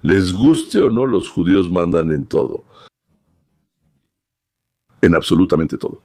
Les guste o no, los judíos mandan en todo. En absolutamente todo.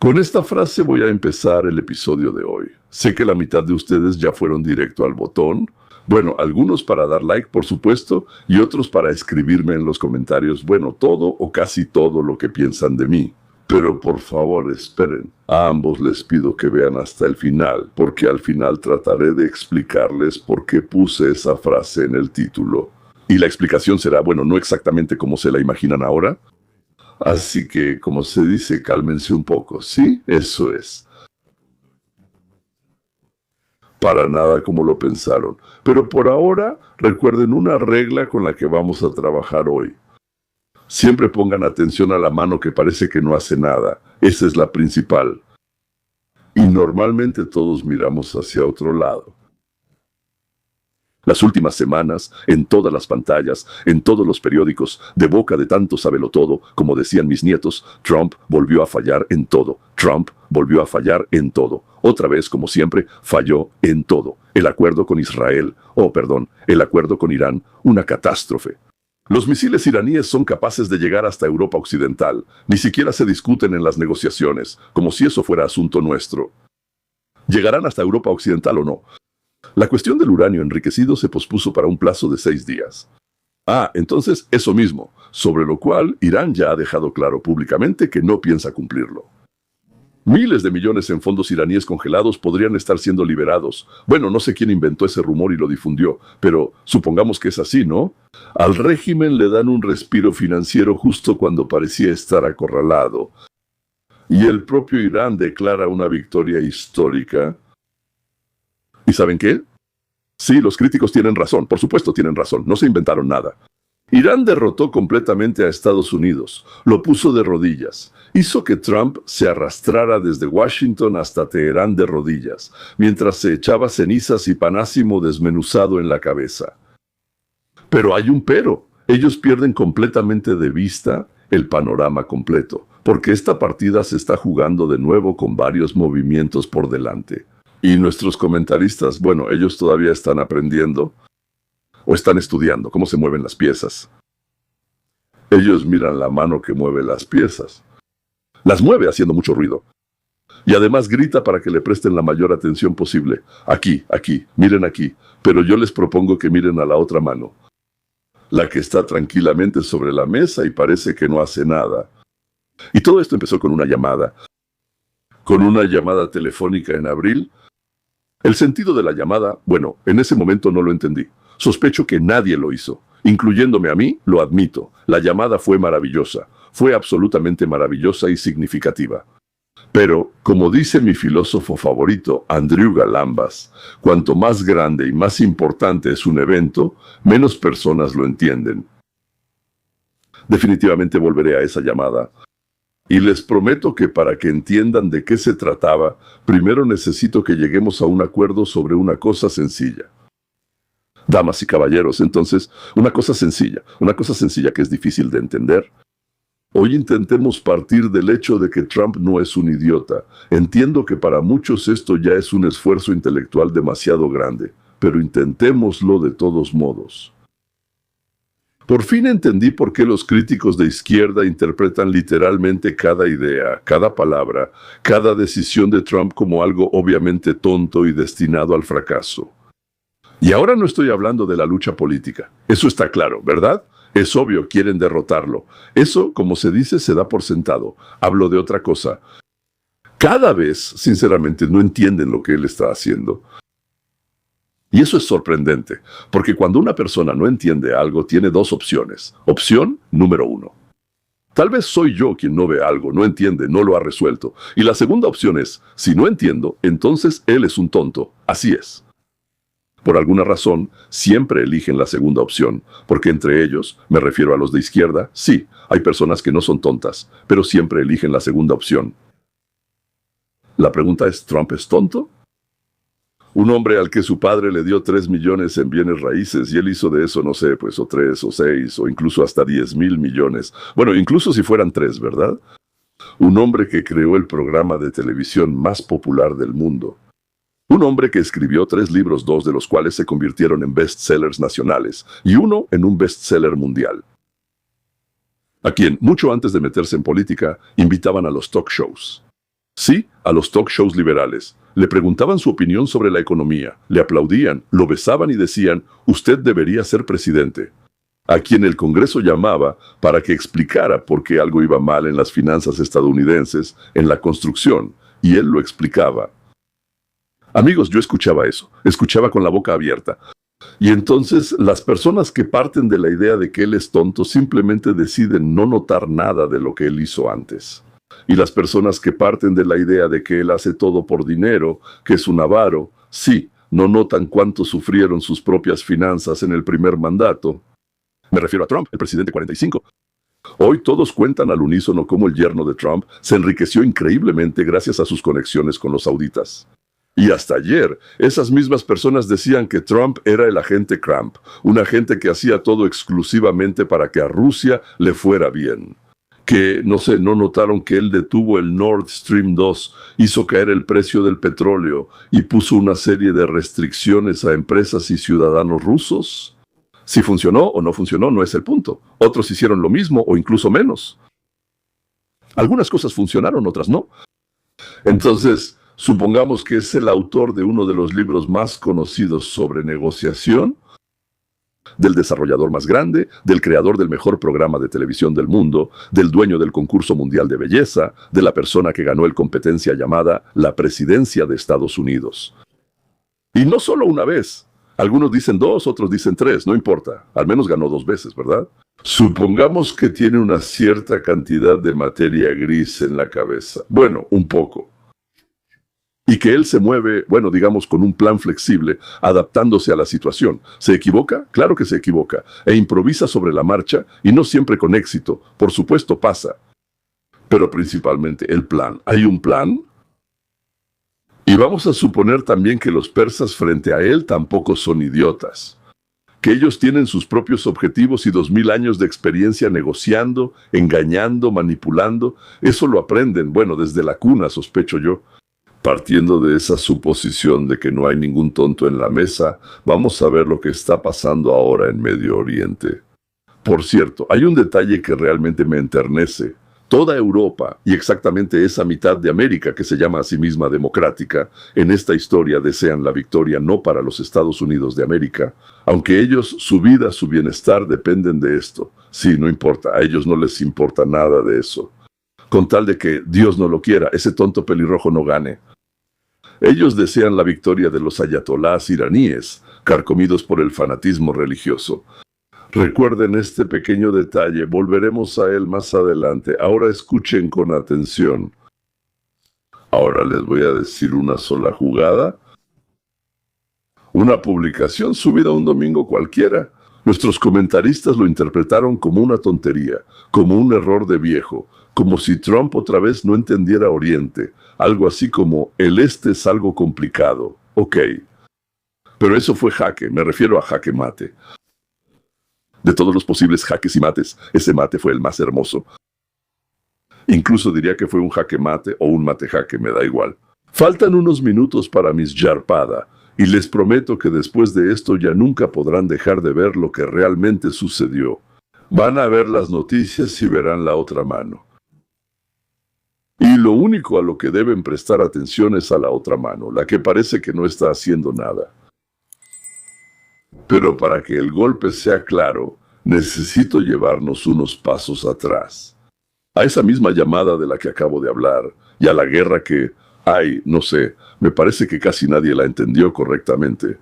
Con esta frase voy a empezar el episodio de hoy. Sé que la mitad de ustedes ya fueron directo al botón. Bueno, algunos para dar like, por supuesto, y otros para escribirme en los comentarios, bueno, todo o casi todo lo que piensan de mí. Pero por favor, esperen. A ambos les pido que vean hasta el final, porque al final trataré de explicarles por qué puse esa frase en el título. Y la explicación será, bueno, no exactamente como se la imaginan ahora. Así que, como se dice, cálmense un poco, ¿sí? Eso es. Para nada como lo pensaron. Pero por ahora, recuerden una regla con la que vamos a trabajar hoy. Siempre pongan atención a la mano que parece que no hace nada. Esa es la principal. Y normalmente todos miramos hacia otro lado. Las últimas semanas, en todas las pantallas, en todos los periódicos, de boca de tanto sabelotodo, como decían mis nietos, Trump volvió a fallar en todo. Trump volvió a fallar en todo. Otra vez, como siempre, falló en todo. El acuerdo con Israel, el acuerdo con Irán, una catástrofe. Los misiles iraníes son capaces de llegar hasta Europa Occidental. Ni siquiera se discuten en las negociaciones, como si eso fuera asunto nuestro. ¿Llegarán hasta Europa Occidental o no? La cuestión del uranio enriquecido se pospuso para un plazo de 6 días. Entonces eso mismo, sobre lo cual Irán ya ha dejado claro públicamente que no piensa cumplirlo. Miles de millones en fondos iraníes congelados podrían estar siendo liberados. Bueno, no sé quién inventó ese rumor y lo difundió, pero supongamos que es así, ¿no? Al régimen le dan un respiro financiero justo cuando parecía estar acorralado. Y el propio Irán declara una victoria histórica. ¿Y saben qué? Sí, los críticos tienen razón, por supuesto tienen razón, no se inventaron nada. Irán derrotó completamente a Estados Unidos, lo puso de rodillas, hizo que Trump se arrastrara desde Washington hasta Teherán de rodillas, mientras se echaba cenizas y panásimo desmenuzado en la cabeza. Pero hay un pero, ellos pierden completamente de vista el panorama completo, porque esta partida se está jugando de nuevo con varios movimientos por delante. Y nuestros comentaristas, bueno, ellos todavía están aprendiendo o están estudiando cómo se mueven las piezas. Ellos miran la mano que mueve las piezas. Las mueve haciendo mucho ruido. Y además grita para que le presten la mayor atención posible. Aquí, miren aquí. Pero yo les propongo que miren a la otra mano. La que está tranquilamente sobre la mesa y parece que no hace nada. Y todo esto empezó con una llamada. Con una llamada telefónica en abril. El sentido de la llamada, bueno, en ese momento no lo entendí. Sospecho que nadie lo hizo. Incluyéndome a mí, lo admito. La llamada fue maravillosa. Fue absolutamente maravillosa y significativa. Pero, como dice mi filósofo favorito, Andrew Galambas, cuanto más grande y más importante es un evento, menos personas lo entienden. Definitivamente volveré a esa llamada. Y les prometo que para que entiendan de qué se trataba, primero necesito que lleguemos a un acuerdo sobre una cosa sencilla. Damas y caballeros, entonces, una cosa sencilla que es difícil de entender. Hoy intentemos partir del hecho de que Trump no es un idiota. Entiendo que para muchos esto ya es un esfuerzo intelectual demasiado grande, pero intentémoslo de todos modos. Por fin entendí por qué los críticos de izquierda interpretan literalmente cada idea, cada palabra, cada decisión de Trump como algo obviamente tonto y destinado al fracaso. Y ahora no estoy hablando de la lucha política. Eso está claro, ¿verdad? Es obvio, quieren derrotarlo. Eso, como se dice, se da por sentado. Hablo de otra cosa. Cada vez, sinceramente, no entienden lo que él está haciendo. Y eso es sorprendente, porque cuando una persona no entiende algo, tiene dos opciones. Opción número 1. Tal vez soy yo quien no ve algo, no entiende, no lo ha resuelto. Y la segunda opción es, si no entiendo, entonces él es un tonto. Así es. Por alguna razón, siempre eligen la segunda opción, porque entre ellos, me refiero a los de izquierda, sí, hay personas que no son tontas, pero siempre eligen la segunda opción. La pregunta es, ¿Trump es tonto? Un hombre al que su padre le dio 3 millones en bienes raíces y él hizo de eso, no sé, pues o 3 o 6 o incluso hasta 10,000 millones. Bueno, incluso si fueran 3, Un hombre que creó el programa de televisión más popular del mundo. Un hombre que escribió 3 libros, 2 de los cuales se convirtieron en bestsellers nacionales y uno en un bestseller mundial. A quien, mucho antes de meterse en política, invitaban a los talk shows. Sí, a los talk shows liberales. Le preguntaban su opinión sobre la economía, le aplaudían, lo besaban y decían, usted debería ser presidente. A quien el Congreso llamaba para que explicara por qué algo iba mal en las finanzas estadounidenses, en la construcción, y él lo explicaba. Amigos, yo escuchaba eso, escuchaba con la boca abierta. Y entonces las personas que parten de la idea de que él es tonto simplemente deciden no notar nada de lo que él hizo antes. Y las personas que parten de la idea de que él hace todo por dinero, que es un avaro, sí, no notan cuánto sufrieron sus propias finanzas en el primer mandato. Me refiero a Trump, el presidente 45. Hoy todos cuentan al unísono cómo el yerno de Trump se enriqueció increíblemente gracias a sus conexiones con los sauditas. Y hasta ayer, esas mismas personas decían que Trump era el agente Trump, un agente que hacía todo exclusivamente para que a Rusia le fuera bien. Que, no notaron que él detuvo el Nord Stream 2, hizo caer el precio del petróleo y puso una serie de restricciones a empresas y ciudadanos rusos. Si funcionó o no funcionó no es el punto. Otros hicieron lo mismo o incluso menos. Algunas cosas funcionaron, otras no. Entonces, supongamos que es el autor de uno de los libros más conocidos sobre negociación, del desarrollador más grande, del creador del mejor programa de televisión del mundo, del dueño del concurso mundial de belleza, de la persona que ganó el competencia llamada la presidencia de Estados Unidos. Y no solo una vez. Algunos dicen 2, otros dicen 3, no importa. Al menos ganó 2 veces, ¿verdad? Supongamos que tiene una cierta cantidad de materia gris en la cabeza. Bueno, un poco. Y que él se mueve, digamos, con un plan flexible, adaptándose a la situación. ¿Se equivoca? Claro que se equivoca. E improvisa sobre la marcha, y no siempre con éxito. Por supuesto pasa. Pero principalmente el plan. ¿Hay un plan? Y vamos a suponer también que los persas frente a él tampoco son idiotas. Que ellos tienen sus propios objetivos y 2000 años de experiencia negociando, engañando, manipulando. Eso lo aprenden, desde la cuna, sospecho yo. Partiendo de esa suposición de que no hay ningún tonto en la mesa, vamos a ver lo que está pasando ahora en Medio Oriente. Por cierto, hay un detalle que realmente me enternece. Toda Europa, y exactamente esa mitad de América que se llama a sí misma democrática, en esta historia desean la victoria no para los Estados Unidos de América, aunque ellos, su vida, su bienestar dependen de esto. Sí, no importa, a ellos no les importa nada de eso. Con tal de que, Dios no lo quiera, ese tonto pelirrojo no gane. Ellos desean la victoria de los ayatolás iraníes, carcomidos por el fanatismo religioso. Recuerden este pequeño detalle, volveremos a él más adelante. Ahora escuchen con atención. Ahora les voy a decir una sola jugada. Una publicación subida un domingo cualquiera. Nuestros comentaristas lo interpretaron como una tontería, como un error de viejo, como si Trump otra vez no entendiera Oriente, algo así como el este es algo complicado. Ok. Pero eso fue jaque, me refiero a jaque mate. De todos los posibles jaques y mates, ese mate fue el más hermoso. Incluso diría que fue un jaque mate o un mate jaque, me da igual. Faltan unos minutos para mis yarpada, y les prometo que después de esto ya nunca podrán dejar de ver lo que realmente sucedió. Van a ver las noticias y verán la otra mano. Y lo único a lo que deben prestar atención es a la otra mano, la que parece que no está haciendo nada. Pero para que el golpe sea claro, necesito llevarnos unos pasos atrás. A esa misma llamada de la que acabo de hablar, y a la guerra que, no sé, me parece que casi nadie la entendió correctamente.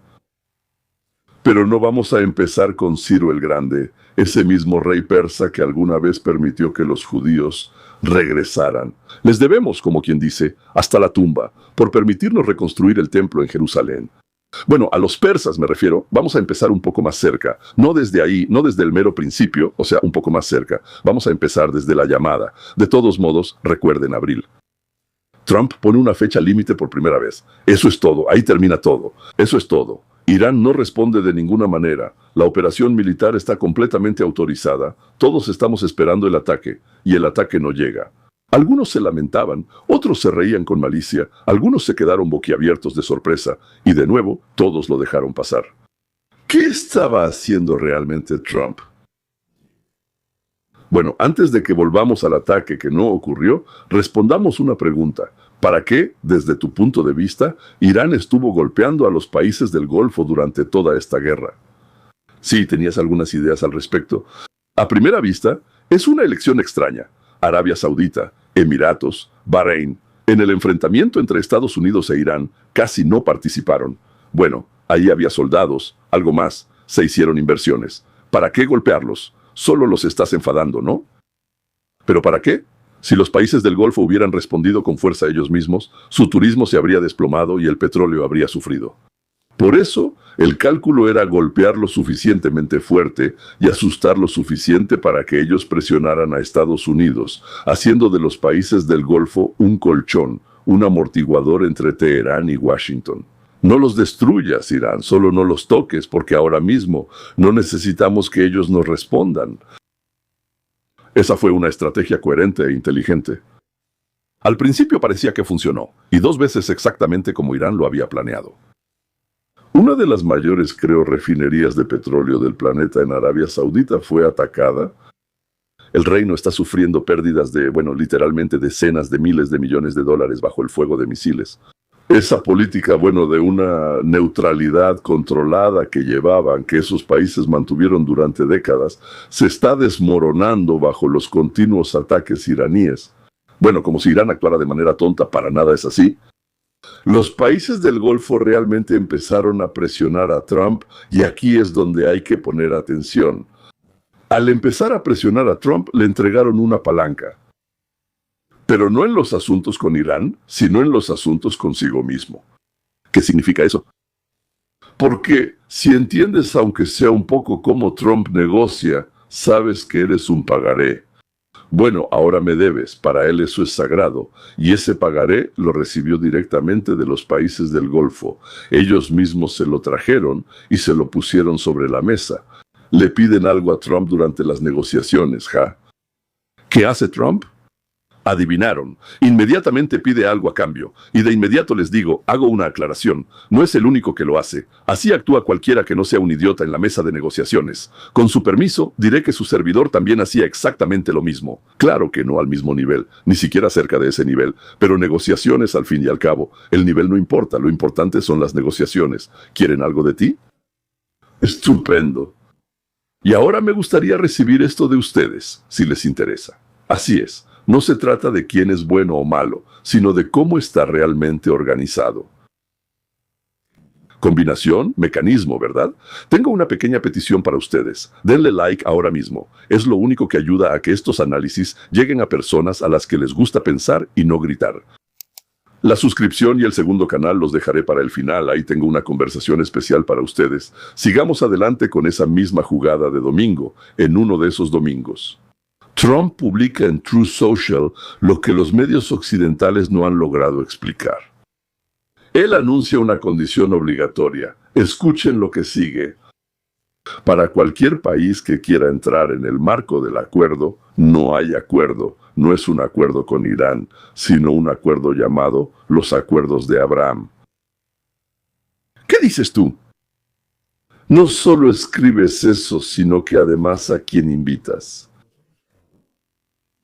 Pero no vamos a empezar con Ciro el Grande, ese mismo rey persa que alguna vez permitió que los judíos regresaran. Les debemos, como quien dice, hasta la tumba, por permitirnos reconstruir el templo en Jerusalén. A los persas me refiero, vamos a empezar un poco más cerca, no desde ahí, no desde el mero principio, o sea, un poco más cerca, vamos a empezar desde la llamada. De todos modos, recuerden abril. Trump pone una fecha límite por primera vez. Eso es todo, ahí termina todo. Eso es todo. Irán no responde de ninguna manera. La operación militar está completamente autorizada. Todos estamos esperando el ataque, y el ataque no llega. Algunos se lamentaban, otros se reían con malicia, algunos se quedaron boquiabiertos de sorpresa, y de nuevo todos lo dejaron pasar. ¿Qué estaba haciendo realmente Trump? Bueno, antes de que volvamos al ataque que no ocurrió, respondamos una pregunta. ¿Para qué, desde tu punto de vista, Irán estuvo golpeando a los países del Golfo durante toda esta guerra? Sí, tenías algunas ideas al respecto. A primera vista, es una elección extraña. Arabia Saudita, Emiratos, Bahrein. En el enfrentamiento entre Estados Unidos e Irán, casi no participaron. Bueno, ahí había soldados, algo más, se hicieron inversiones. ¿Para qué golpearlos? Solo los estás enfadando, ¿no? ¿Pero para qué? Si los países del Golfo hubieran respondido con fuerza ellos mismos, su turismo se habría desplomado y el petróleo habría sufrido. Por eso, el cálculo era golpear lo suficientemente fuerte y asustar lo suficiente para que ellos presionaran a Estados Unidos, haciendo de los países del Golfo un colchón, un amortiguador entre Teherán y Washington. No los destruyas, Irán, solo no los toques, porque ahora mismo no necesitamos que ellos nos respondan. Esa fue una estrategia coherente e inteligente. Al principio parecía que funcionó, y 2 veces exactamente como Irán lo había planeado. Una de las mayores, refinerías de petróleo del planeta en Arabia Saudita fue atacada. El reino está sufriendo pérdidas de, literalmente decenas de miles de millones de dólares bajo el fuego de misiles. Esa política, de una neutralidad controlada que llevaban, que esos países mantuvieron durante décadas, se está desmoronando bajo los continuos ataques iraníes. Como si Irán actuara de manera tonta, para nada es así. Los países del Golfo realmente empezaron a presionar a Trump, y aquí es donde hay que poner atención. Al empezar a presionar a Trump, le entregaron una palanca. Pero no en los asuntos con Irán, sino en los asuntos consigo mismo. ¿Qué significa eso? Porque si entiendes, aunque sea un poco cómo Trump negocia, sabes que eres un pagaré. Ahora me debes, para él eso es sagrado, y ese pagaré lo recibió directamente de los países del Golfo. Ellos mismos se lo trajeron y se lo pusieron sobre la mesa. Le piden algo a Trump durante las negociaciones, ¿ja? ¿Qué hace Trump? Adivinaron. Inmediatamente pide algo a cambio. Y de inmediato les digo, hago una aclaración. No es el único que lo hace. Así actúa cualquiera que no sea un idiota en la mesa de negociaciones. Con su permiso, diré que su servidor también hacía exactamente lo mismo. Claro que no al mismo nivel, ni siquiera cerca de ese nivel. Pero negociaciones al fin y al cabo. El nivel no importa, lo importante son las negociaciones. ¿Quieren algo de ti? Estupendo. Y ahora me gustaría recibir esto de ustedes, si les interesa. Así es. No se trata de quién es bueno o malo, sino de cómo está realmente organizado. Combinación, mecanismo, ¿verdad? Tengo una pequeña petición para ustedes. Denle like ahora mismo. Es lo único que ayuda a que estos análisis lleguen a personas a las que les gusta pensar y no gritar. La suscripción y el segundo canal los dejaré para el final. Ahí tengo una conversación especial para ustedes. Sigamos adelante con esa misma jugada de domingo, en uno de esos domingos. Trump publica en Truth Social lo que los medios occidentales no han logrado explicar. Él anuncia una condición obligatoria. Escuchen lo que sigue. Para cualquier país que quiera entrar en el marco del acuerdo, no hay acuerdo. No es un acuerdo con Irán, sino un acuerdo llamado los Acuerdos de Abraham. ¿Qué dices tú? No solo escribes eso, sino que además a quién invitas.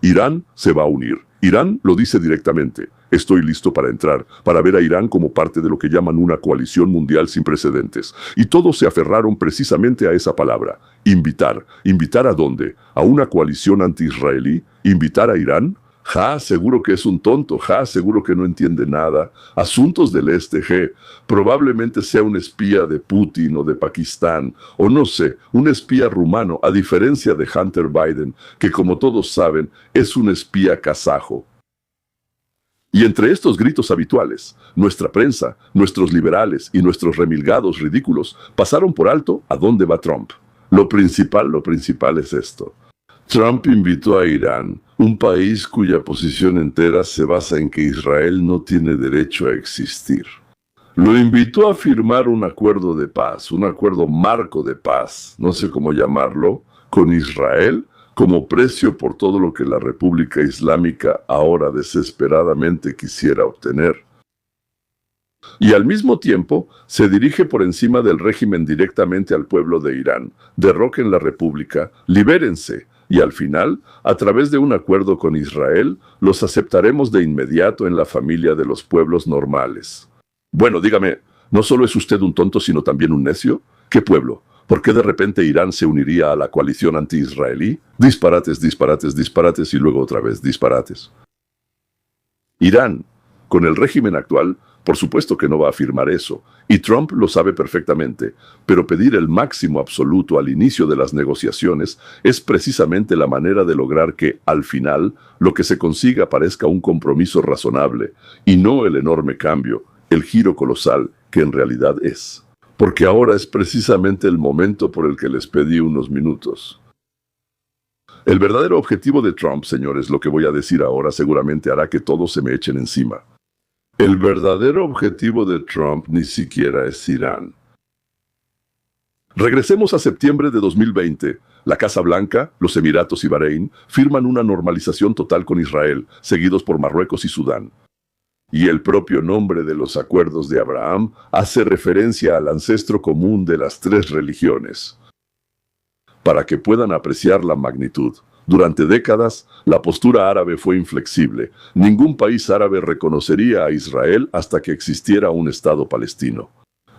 Irán se va a unir. Irán lo dice directamente. Estoy listo para entrar, para ver a Irán como parte de lo que llaman una coalición mundial sin precedentes. Y todos se aferraron precisamente a esa palabra. Invitar. ¿Invitar a dónde? ¿A una coalición anti-israelí? ¿Invitar a Irán? Ja, seguro que es un tonto. Ja, seguro que no entiende nada. Asuntos del Este, probablemente sea un espía de Putin o de Pakistán, o no sé, un espía rumano, a diferencia de Hunter Biden, que como todos saben, es un espía kazajo. Y entre estos gritos habituales, nuestra prensa, nuestros liberales y nuestros remilgados ridículos pasaron por alto a dónde va Trump. Lo principal es esto. Trump invitó a Irán, un país cuya posición entera se basa en que Israel no tiene derecho a existir. Lo invitó a firmar un acuerdo de paz, un acuerdo marco de paz, no sé cómo llamarlo, con Israel, como precio por todo lo que la República Islámica ahora desesperadamente quisiera obtener. Y al mismo tiempo se dirige por encima del régimen directamente al pueblo de Irán. Derroquen la República, libérense, y al final, a través de un acuerdo con Israel, los aceptaremos de inmediato en la familia de los pueblos normales. Bueno, dígame, ¿no solo es usted un tonto, sino también un necio? ¿Qué pueblo? ¿Por qué de repente Irán se uniría a la coalición anti-israelí? Disparates, disparates, disparates y luego otra vez disparates. Irán, con el régimen actual, por supuesto que no va a firmar eso, y Trump lo sabe perfectamente, pero pedir el máximo absoluto al inicio de las negociaciones es precisamente la manera de lograr que, al final, lo que se consiga parezca un compromiso razonable, y no el enorme cambio, el giro colosal que en realidad es. Porque ahora es precisamente el momento por el que les pedí unos minutos. El verdadero objetivo de Trump, señores, lo que voy a decir ahora seguramente hará que todos se me echen encima. El verdadero objetivo de Trump ni siquiera es Irán. Regresemos a septiembre de 2020. La Casa Blanca, los Emiratos y Bahrein firman una normalización total con Israel, seguidos por Marruecos y Sudán. Y el propio nombre de los acuerdos de Abraham hace referencia al ancestro común de las tres religiones. Para que puedan apreciar la magnitud. Durante décadas, la postura árabe fue inflexible. Ningún país árabe reconocería a Israel hasta que existiera un Estado palestino.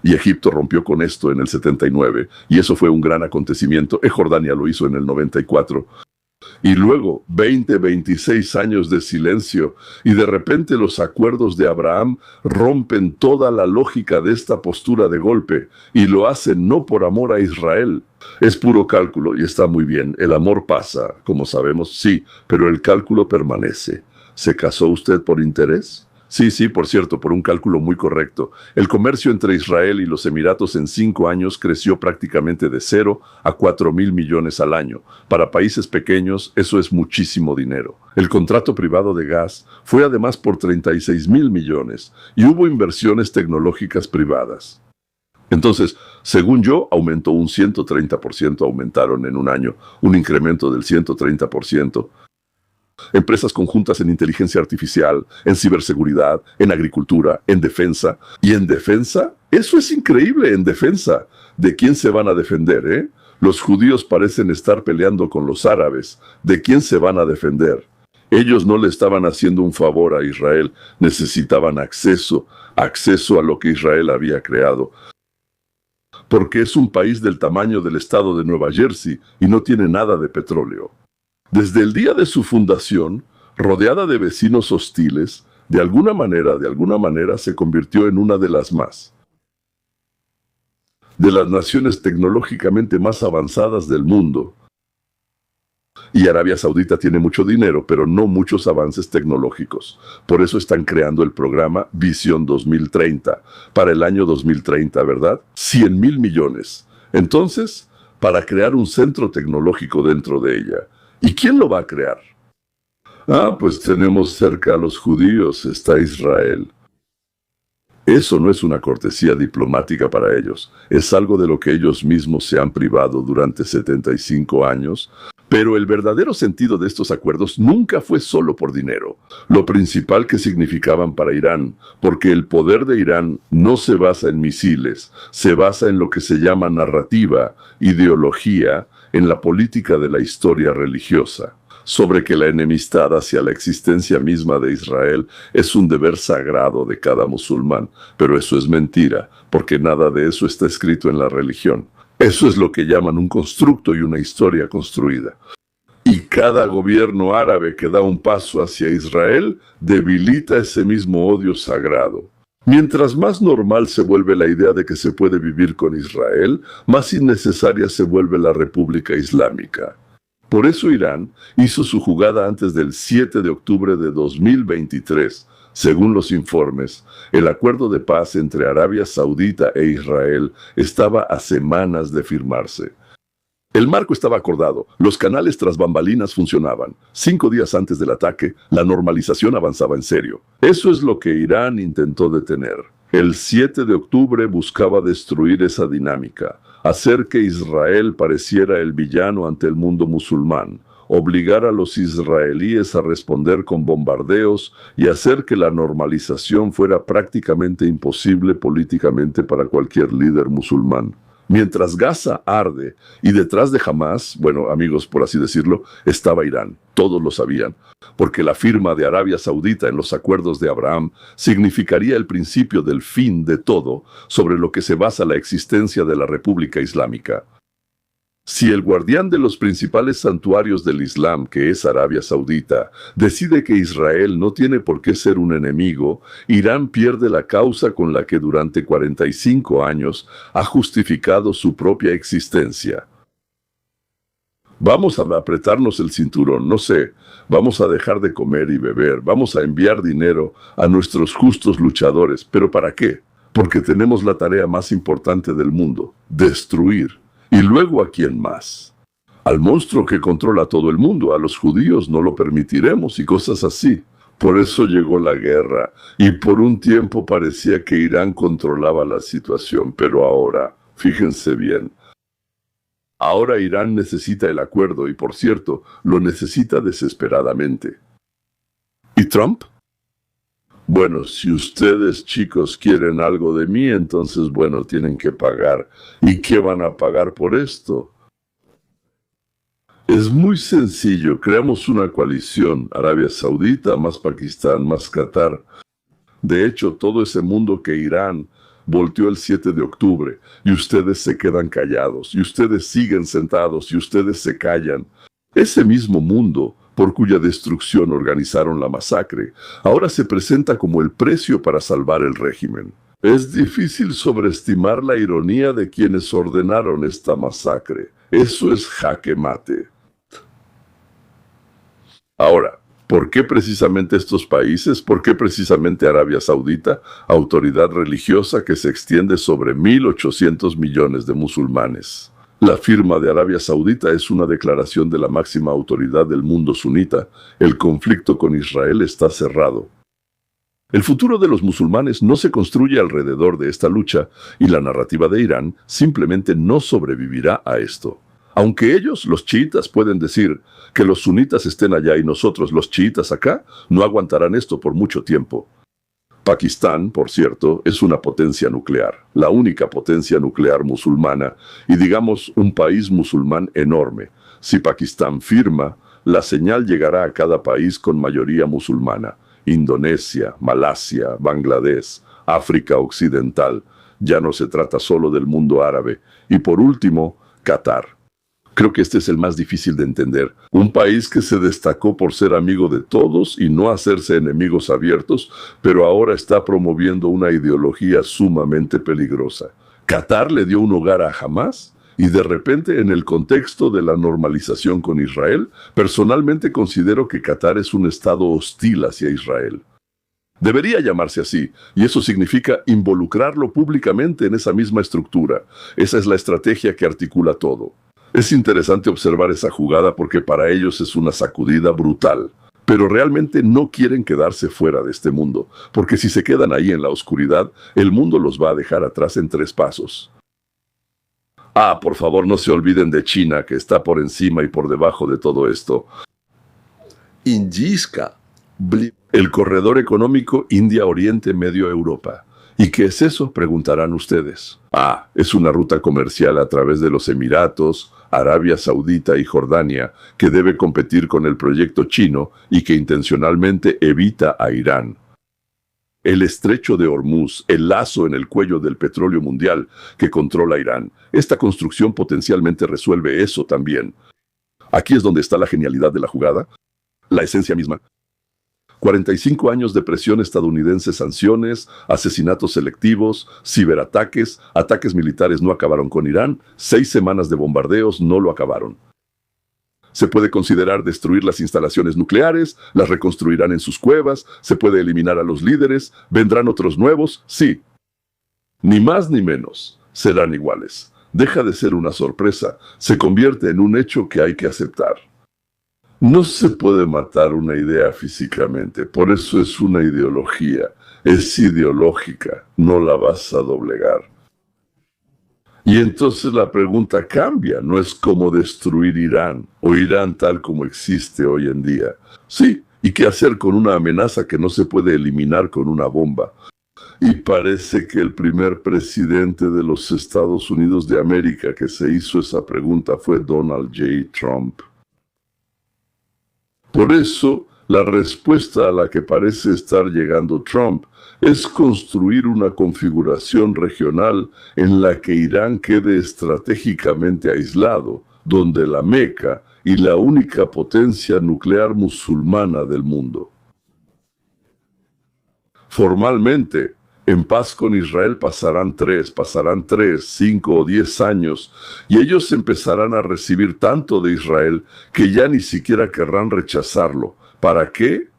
Y Egipto rompió con esto en el 79, y eso fue un gran acontecimiento. Jordania lo hizo en el 94. Y luego, 26 años de silencio, y de repente los acuerdos de Abraham rompen toda la lógica de esta postura de golpe, y lo hacen no por amor a Israel. Es puro cálculo, y está muy bien. El amor pasa, como sabemos, sí, pero el cálculo permanece. ¿Se casó usted por interés? Sí, por cierto, por un cálculo muy correcto. El comercio entre Israel y los Emiratos en 5 años creció prácticamente de 0 a 4.000 millones al año. Para países pequeños, eso es muchísimo dinero. El contrato privado de gas fue además por 36.000 millones y hubo inversiones tecnológicas privadas. Entonces, según yo, aumentó un 130%, aumentaron en un año, un incremento del 130%. Empresas conjuntas en inteligencia artificial, en ciberseguridad, en agricultura, en defensa. ¿Y en defensa? Eso es increíble, en defensa. ¿De quién se van a defender, eh? Los judíos parecen estar peleando con los árabes. ¿De quién se van a defender? Ellos no le estaban haciendo un favor a Israel. Necesitaban acceso a lo que Israel había creado. Porque es un país del tamaño del estado de Nueva Jersey y no tiene nada de petróleo. Desde el día de su fundación, rodeada de vecinos hostiles, de alguna manera se convirtió en una de las naciones tecnológicamente más avanzadas del mundo. Y Arabia Saudita tiene mucho dinero, pero no muchos avances tecnológicos. Por eso están creando el programa Visión 2030, para el año 2030, ¿verdad? 100.000 millones. Entonces, para crear un centro tecnológico dentro de ella. ¿Y quién lo va a crear? Pues tenemos cerca a los judíos, está Israel. Eso no es una cortesía diplomática para ellos, es algo de lo que ellos mismos se han privado durante 75 años, pero el verdadero sentido de estos acuerdos nunca fue solo por dinero, lo principal que significaban para Irán, porque el poder de Irán no se basa en misiles, se basa en lo que se llama narrativa, ideología, en la política de la historia religiosa, sobre que la enemistad hacia la existencia misma de Israel es un deber sagrado de cada musulmán, pero eso es mentira, porque nada de eso está escrito en la religión. Eso es lo que llaman un constructo y una historia construida. Y cada gobierno árabe que da un paso hacia Israel debilita ese mismo odio sagrado. Mientras más normal se vuelve la idea de que se puede vivir con Israel, más innecesaria se vuelve la República Islámica. Por eso Irán hizo su jugada antes del 7 de octubre de 2023. Según los informes, el acuerdo de paz entre Arabia Saudita e Israel estaba a semanas de firmarse. El marco estaba acordado, los canales tras bambalinas funcionaban. 5 días antes del ataque, la normalización avanzaba en serio. Eso es lo que Irán intentó detener. El 7 de octubre buscaba destruir esa dinámica, hacer que Israel pareciera el villano ante el mundo musulmán, obligar a los israelíes a responder con bombardeos y hacer que la normalización fuera prácticamente imposible políticamente para cualquier líder musulmán. Mientras Gaza arde y detrás de Hamás, bueno, amigos, por así decirlo, estaba Irán. Todos lo sabían, porque la firma de Arabia Saudita en los acuerdos de Abraham significaría el principio del fin de todo sobre lo que se basa la existencia de la República Islámica. Si el guardián de los principales santuarios del Islam, que es Arabia Saudita, decide que Israel no tiene por qué ser un enemigo, Irán pierde la causa con la que durante 45 años ha justificado su propia existencia. Vamos a apretarnos el cinturón, no sé, vamos a dejar de comer y beber, vamos a enviar dinero a nuestros justos luchadores, ¿pero para qué? Porque tenemos la tarea más importante del mundo, destruir. ¿Y luego a quién más? Al monstruo que controla todo el mundo, a los judíos no lo permitiremos y cosas así. Por eso llegó la guerra, y por un tiempo parecía que Irán controlaba la situación, pero ahora, fíjense bien, ahora Irán necesita el acuerdo y, por cierto, lo necesita desesperadamente. ¿Y Trump? Bueno, si ustedes, chicos, quieren algo de mí, entonces, bueno, tienen que pagar. ¿Y qué van a pagar por esto? Es muy sencillo. Creamos una coalición. Arabia Saudita, más Pakistán, más Qatar. De hecho, todo ese mundo que Irán volteó el 7 de octubre, y ustedes se quedan callados, y ustedes siguen sentados, y ustedes se callan. Ese mismo mundo, por cuya destrucción organizaron la masacre, ahora se presenta como el precio para salvar el régimen. Es difícil sobreestimar la ironía de quienes ordenaron esta masacre. Eso es jaque mate. Ahora, ¿por qué precisamente estos países? ¿Por qué precisamente Arabia Saudita, autoridad religiosa que se extiende sobre 1.800 millones de musulmanes? La firma de Arabia Saudita es una declaración de la máxima autoridad del mundo sunita. El conflicto con Israel está cerrado. El futuro de los musulmanes no se construye alrededor de esta lucha y la narrativa de Irán simplemente no sobrevivirá a esto. Aunque ellos, los chiitas, pueden decir que los sunitas estén allá y nosotros, los chiitas, acá, no aguantarán esto por mucho tiempo. Pakistán, por cierto, es una potencia nuclear, la única potencia nuclear musulmana y digamos un país musulmán enorme. Si Pakistán firma, la señal llegará a cada país con mayoría musulmana. Indonesia, Malasia, Bangladesh, África Occidental. Ya no se trata solo del mundo árabe. Y por último, Qatar. Creo que este es el más difícil de entender. Un país que se destacó por ser amigo de todos y no hacerse enemigos abiertos, pero ahora está promoviendo una ideología sumamente peligrosa. Qatar le dio un hogar a Hamás y de repente en el contexto de la normalización con Israel, personalmente considero que Qatar es un estado hostil hacia Israel. Debería llamarse así, y eso significa involucrarlo públicamente en esa misma estructura. Esa es la estrategia que articula todo. Es interesante observar esa jugada porque para ellos es una sacudida brutal. Pero realmente no quieren quedarse fuera de este mundo, porque si se quedan ahí en la oscuridad, el mundo los va a dejar atrás en 3 pasos. Ah, por favor no se olviden de China, que está por encima y por debajo de todo esto. Injizca, el corredor económico India-Oriente Medio-Europa. ¿Y qué es eso?, preguntarán ustedes. Ah, es una ruta comercial a través de los Emiratos, Arabia Saudita y Jordania, que debe competir con el proyecto chino y que intencionalmente evita a Irán. El estrecho de Hormuz, el lazo en el cuello del petróleo mundial que controla Irán. Esta construcción potencialmente resuelve eso también. Aquí es donde está la genialidad de la jugada, la esencia misma. 45 años de presión estadounidense, sanciones, asesinatos selectivos, ciberataques, ataques militares no acabaron con Irán, 6 semanas de bombardeos no lo acabaron. Se puede considerar destruir las instalaciones nucleares, las reconstruirán en sus cuevas, se puede eliminar a los líderes, vendrán otros nuevos, sí. Ni más ni menos, serán iguales. Deja de ser una sorpresa, se convierte en un hecho que hay que aceptar. No se puede matar una idea físicamente, por eso es una ideología. Es ideológica, no la vas a doblegar. Y entonces la pregunta cambia, no es cómo destruir Irán o Irán tal como existe hoy en día. Sí, ¿y qué hacer con una amenaza que no se puede eliminar con una bomba? Y parece que el primer presidente de los Estados Unidos de América que se hizo esa pregunta fue Donald J. Trump. Por eso, la respuesta a la que parece estar llegando Trump es construir una configuración regional en la que Irán quede estratégicamente aislado, donde la Meca y la única potencia nuclear musulmana del mundo. Formalmente, en paz con Israel pasarán 5 o 10 años, y ellos empezarán a recibir tanto de Israel que ya ni siquiera querrán rechazarlo. ¿Para qué?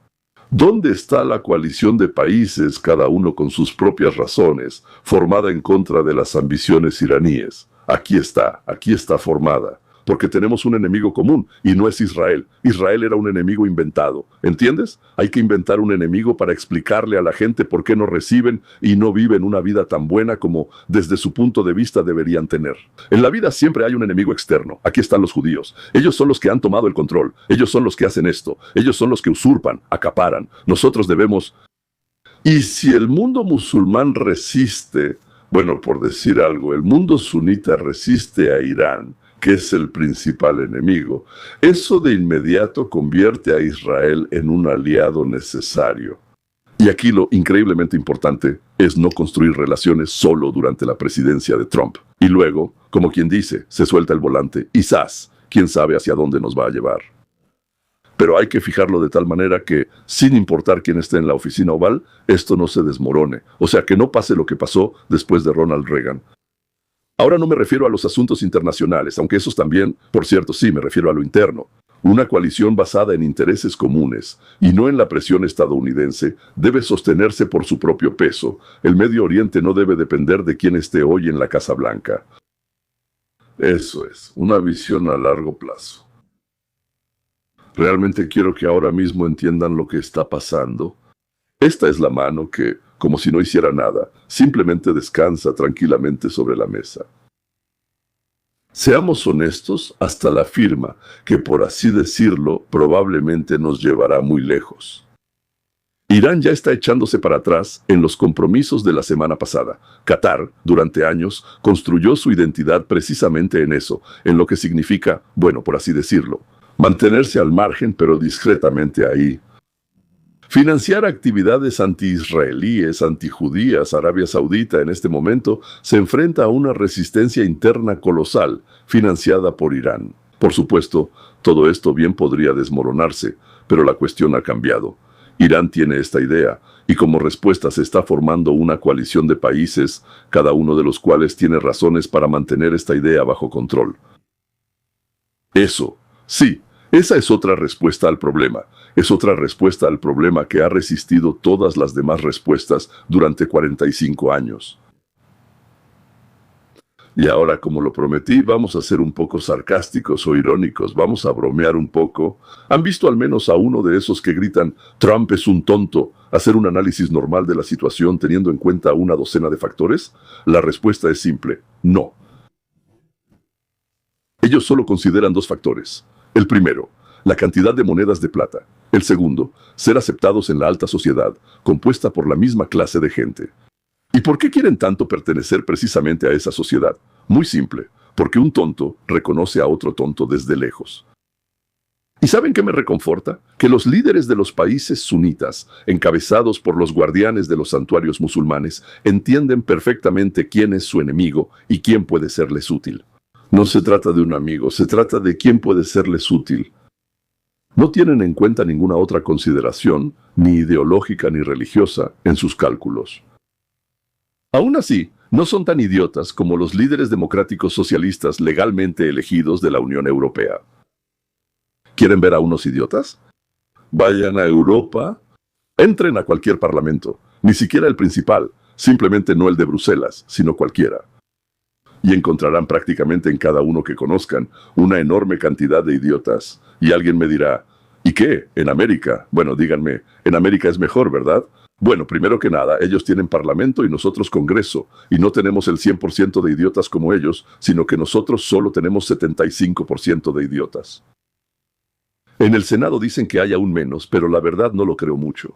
¿Dónde está la coalición de países, cada uno con sus propias razones, formada en contra de las ambiciones iraníes? Aquí está formada. Porque tenemos un enemigo común, y no es Israel. Israel era un enemigo inventado. ¿Entiendes? Hay que inventar un enemigo para explicarle a la gente por qué no reciben y no viven una vida tan buena como desde su punto de vista deberían tener. En la vida siempre hay un enemigo externo. Aquí están los judíos. Ellos son los que han tomado el control. Ellos son los que hacen esto. Ellos son los que usurpan, acaparan. Nosotros debemos... Y si el mundo musulmán resiste, bueno, por decir algo, el mundo sunita resiste a Irán, que es el principal enemigo, eso de inmediato convierte a Israel en un aliado necesario. Y aquí lo increíblemente importante es no construir relaciones solo durante la presidencia de Trump. Y luego, como quien dice, se suelta el volante y ¡zas! ¿Quién sabe hacia dónde nos va a llevar? Pero hay que fijarlo de tal manera que, sin importar quién esté en la oficina oval, esto no se desmorone. O sea, que no pase lo que pasó después de Ronald Reagan. Ahora no me refiero a los asuntos internacionales, aunque esos también, por cierto, sí, me refiero a lo interno. Una coalición basada en intereses comunes, y no en la presión estadounidense, debe sostenerse por su propio peso. El Medio Oriente no debe depender de quién esté hoy en la Casa Blanca. Eso es, una visión a largo plazo. Realmente quiero que ahora mismo entiendan lo que está pasando. Esta es la mano que, como si no hiciera nada, simplemente descansa tranquilamente sobre la mesa. Seamos honestos, hasta la firma, que por así decirlo, probablemente nos llevará muy lejos. Irán ya está echándose para atrás en los compromisos de la semana pasada. Qatar, durante años, construyó su identidad precisamente en eso, en lo que significa, bueno, por así decirlo, mantenerse al margen pero discretamente ahí. Financiar actividades anti-israelíes, anti-judías. Arabia Saudita en este momento se enfrenta a una resistencia interna colosal, financiada por Irán. Por supuesto, todo esto bien podría desmoronarse, pero la cuestión ha cambiado. Irán tiene esta idea, y como respuesta se está formando una coalición de países, cada uno de los cuales tiene razones para mantener esta idea bajo control. Eso, sí. Esa es otra respuesta al problema. Es otra respuesta al problema que ha resistido todas las demás respuestas durante 45 años. Y ahora, como lo prometí, vamos a ser un poco sarcásticos o irónicos, vamos a bromear un poco. ¿Han visto al menos a uno de esos que gritan, Trump es un tonto, hacer un análisis normal de la situación teniendo en cuenta una docena de factores? La respuesta es simple, no. Ellos solo consideran dos factores. El primero, la cantidad de monedas de plata. El segundo, ser aceptados en la alta sociedad, compuesta por la misma clase de gente. ¿Y por qué quieren tanto pertenecer precisamente a esa sociedad? Muy simple, porque un tonto reconoce a otro tonto desde lejos. ¿Y saben qué me reconforta? Que los líderes de los países sunitas, encabezados por los guardianes de los santuarios musulmanes, entienden perfectamente quién es su enemigo y quién puede serles útil. No se trata de un amigo, se trata de quién puede serles útil. No tienen en cuenta ninguna otra consideración, ni ideológica ni religiosa, en sus cálculos. Aún así, no son tan idiotas como los líderes democráticos socialistas legalmente elegidos de la Unión Europea. ¿Quieren ver a unos idiotas? Vayan a Europa, entren a cualquier parlamento, ni siquiera el principal, simplemente no el de Bruselas, sino cualquiera. Y encontrarán prácticamente en cada uno que conozcan una enorme cantidad de idiotas. Y alguien me dirá, ¿y qué? ¿En América? Bueno, díganme, en América es mejor, ¿verdad? Bueno, primero que nada, ellos tienen parlamento y nosotros Congreso, y no tenemos el 100% de idiotas como ellos, sino que nosotros solo tenemos 75% de idiotas. En el Senado dicen que hay aún menos, pero la verdad no lo creo mucho.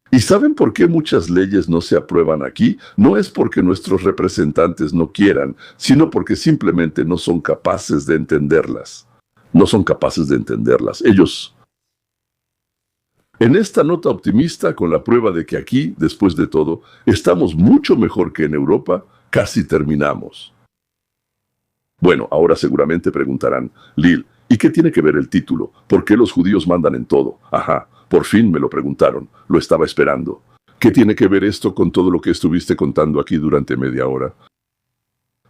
¿Y saben por qué muchas leyes no se aprueban aquí? No es porque nuestros representantes no quieran, sino porque simplemente no son capaces de entenderlas. No son capaces de entenderlas. Ellos... En esta nota optimista, con la prueba de que aquí, después de todo, estamos mucho mejor que en Europa, casi terminamos. Bueno, ahora seguramente preguntarán, Lil, ¿y qué tiene que ver el título? ¿Por qué los judíos mandan en todo? Ajá, por fin me lo preguntaron, lo estaba esperando. ¿Qué tiene que ver esto con todo lo que estuviste contando aquí durante media hora?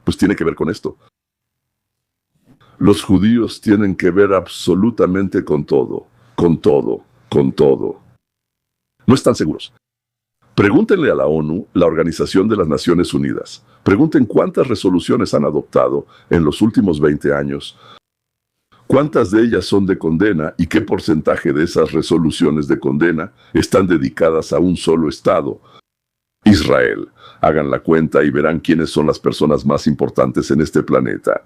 Pues tiene que ver con esto. Los judíos tienen que ver absolutamente con todo, con todo. Con todo. No están seguros. Pregúntenle a la ONU, la Organización de las Naciones Unidas. Pregunten cuántas resoluciones han adoptado en los últimos 20 años. Cuántas de ellas son de condena y qué porcentaje de esas resoluciones de condena están dedicadas a un solo Estado. Israel. Hagan la cuenta y verán quiénes son las personas más importantes en este planeta.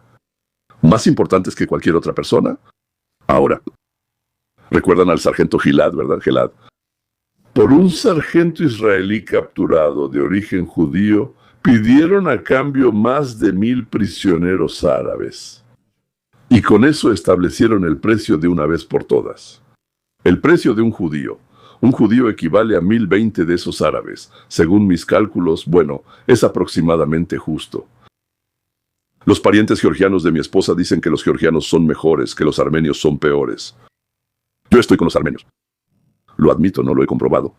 ¿Más importantes que cualquier otra persona? Ahora, recuerdan al sargento Gilad, ¿verdad? Gilad. Por un sargento israelí capturado de origen judío, pidieron a cambio más de 1000 prisioneros árabes. Y con eso establecieron el precio de una vez por todas. El precio de un judío. Un judío equivale a 1020 de esos árabes. Según mis cálculos, bueno, es aproximadamente justo. Los parientes georgianos de mi esposa dicen que los georgianos son mejores, que los armenios son peores. Yo estoy con los armenios. Lo admito, no lo he comprobado.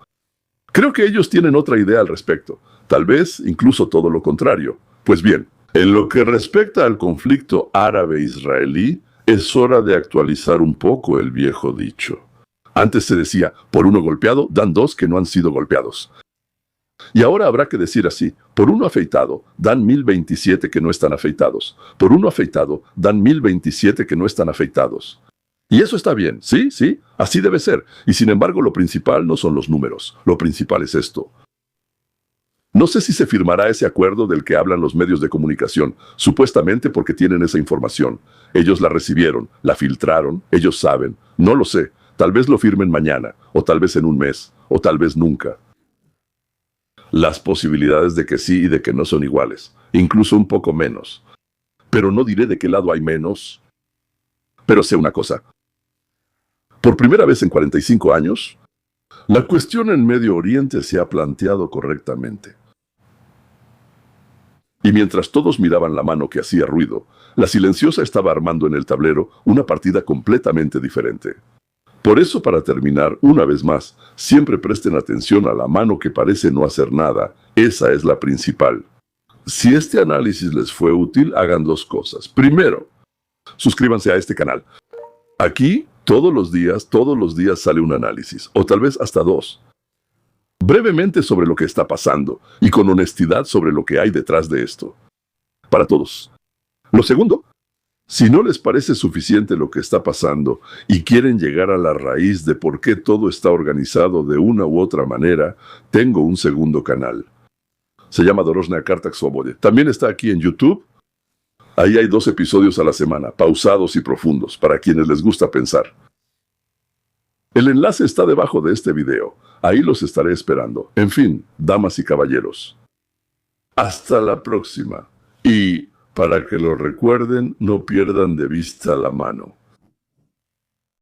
Creo que ellos tienen otra idea al respecto. Tal vez incluso todo lo contrario. Pues bien, en lo que respecta al conflicto árabe-israelí, es hora de actualizar un poco el viejo dicho. Antes se decía, por uno golpeado, dan dos que no han sido golpeados. Y ahora habrá que decir así, por uno afeitado, dan 1027 que no están afeitados. Por uno afeitado, dan 1027 que no están afeitados. Y eso está bien, sí, así debe ser. Y sin embargo, lo principal no son los números. Lo principal es esto. No sé si se firmará ese acuerdo del que hablan los medios de comunicación, supuestamente porque tienen esa información. Ellos la recibieron, la filtraron, ellos saben. No lo sé. Tal vez lo firmen mañana, o tal vez en un mes, o tal vez nunca. Las posibilidades de que sí y de que no son iguales, incluso un poco menos. Pero no diré de qué lado hay menos. Pero sé una cosa. Por primera vez en 45 años, la cuestión en Medio Oriente se ha planteado correctamente. Y mientras todos miraban la mano que hacía ruido, la silenciosa estaba armando en el tablero una partida completamente diferente. Por eso, para terminar, una vez más, siempre presten atención a la mano que parece no hacer nada. Esa es la principal. Si este análisis les fue útil, hagan dos cosas. Primero, suscríbanse a este canal. Aquí, todos los días sale un análisis, o tal vez hasta dos. Brevemente sobre lo que está pasando, y con honestidad sobre lo que hay detrás de esto. Para todos. Lo segundo, si no les parece suficiente lo que está pasando, y quieren llegar a la raíz de por qué todo está organizado de una u otra manera, tengo un segundo canal. Se llama Dorožna Karta Svobode. También está aquí en YouTube. Ahí hay 2 episodios a la semana, pausados y profundos, para quienes les gusta pensar. El enlace está debajo de este video. Ahí los estaré esperando. En fin, damas y caballeros. Hasta la próxima. Y, para que lo recuerden, no pierdan de vista la mano.